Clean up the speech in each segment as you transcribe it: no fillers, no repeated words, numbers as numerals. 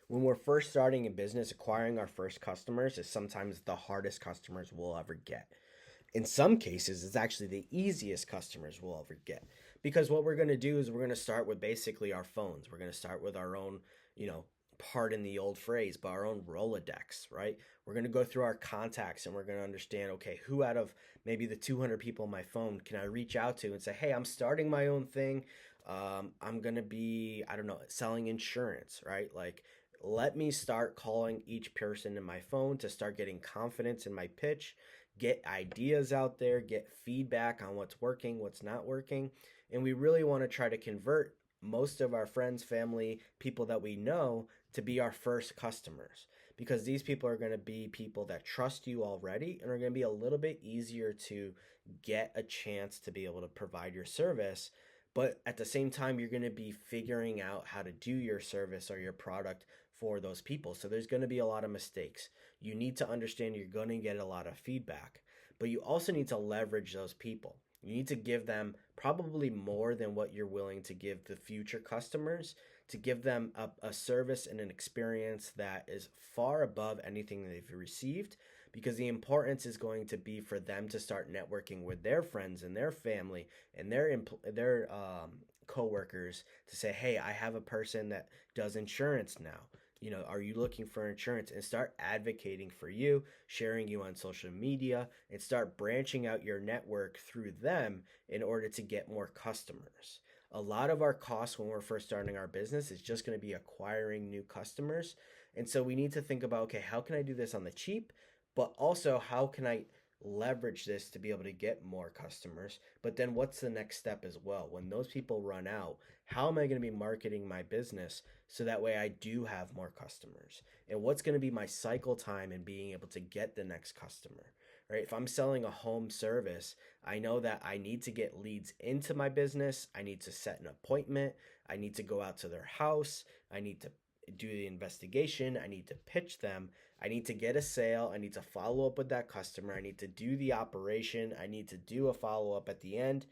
When we're first starting in business, acquiring our first customers is sometimes the hardest customers we'll ever get. In some cases, it's actually the easiest customers we'll ever get. Because what we're going to do is we're going to start with basically our phones. We're going to start with our own, you know, pardon the old phrase, but our own Rolodex, right? We're going to go through our contacts and we're going to understand, okay, who out of maybe the 200 people on my phone can I reach out to and say, hey, I'm starting my own thing. I'm going to be, I don't know, selling insurance, right? Like, let me start calling each person in my phone to start getting confidence in my pitch, get ideas out there, get feedback on what's working, what's not working. And we really want to try to convert most of our friends, family, people that we know to be our first customers because these people are going to be people that trust you already and are going to be a little bit easier to get a chance to be able to provide your service. But at the same time, you're going to be figuring out how to do your service or your product for those people. So there's going to be a lot of mistakes. You need to understand you're going to get a lot of feedback, but you also need to leverage those people. You need to give them probably more than what you're willing to give the future customers to give them a service and an experience that is far above anything that they've received because the importance is going to be for them to start networking with their friends and their family and their coworkers to say, hey, I have a person that does insurance now. You know, are you looking for insurance? And start advocating for you, sharing you on social media, and start branching out your network through them in order to get more customers. A lot of our costs when we're first starting our business is just going to be acquiring new customers. And so we need to think about, okay, how can I do this on the cheap? But also, how can I leverage this to be able to get more customers? But then what's the next step as well? When those people run out, how am I going to be marketing my business so that way I do have more customers? And what's going to be my cycle time in being able to get the next customer? Right? If I'm selling a home service, I know that I need to get leads into my business. I need to set an appointment. I need to go out to their house. I need to do the investigation. I need to pitch them. I need to get a sale. I need to follow up with that customer. I need to do the operation. I need to do a follow up at the end.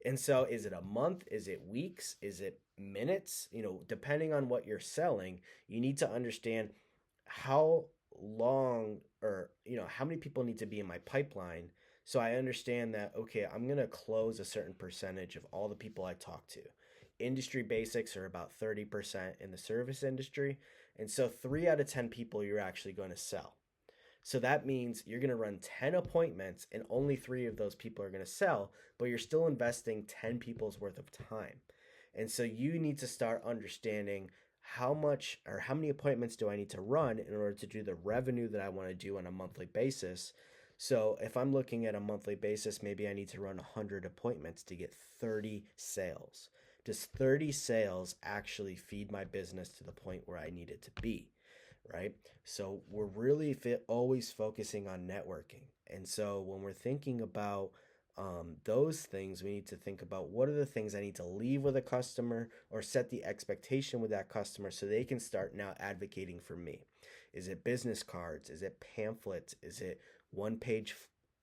And so, is it a month? Is it weeks? Is it minutes? You know, depending on what you're selling, you need to understand how long or, you know, how many people need to be in my pipeline. So I understand that, okay, I'm going to close a certain percentage of all the people I talk to. Industry basics are about 30% in the service industry. And so 3 out of 10 people you're actually going to sell. So that means you're going to run 10 appointments and only 3 of those people are going to sell, but you're still investing 10 people's worth of time. And so you need to start understanding how much or how many appointments do I need to run in order to do the revenue that I want to do on a monthly basis. So if I'm looking at a monthly basis, maybe I need to run 100 appointments to get 30 sales. Does 30 sales actually feed my business to the point where I need it to be? Right? So we're really always focusing on networking. And so when we're thinking about those things, we need to think about what are the things I need to leave with a customer or set the expectation with that customer so they can start now advocating for me. Is it business cards? Is it pamphlets? Is it one page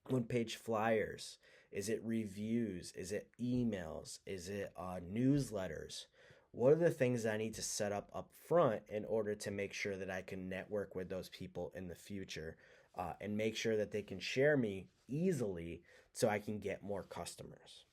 one page flyers? Is it reviews? Is it emails? Is it newsletters? What are the things I need to set up front in order to make sure that I can network with those people in the future and make sure that they can share me easily so I can get more customers?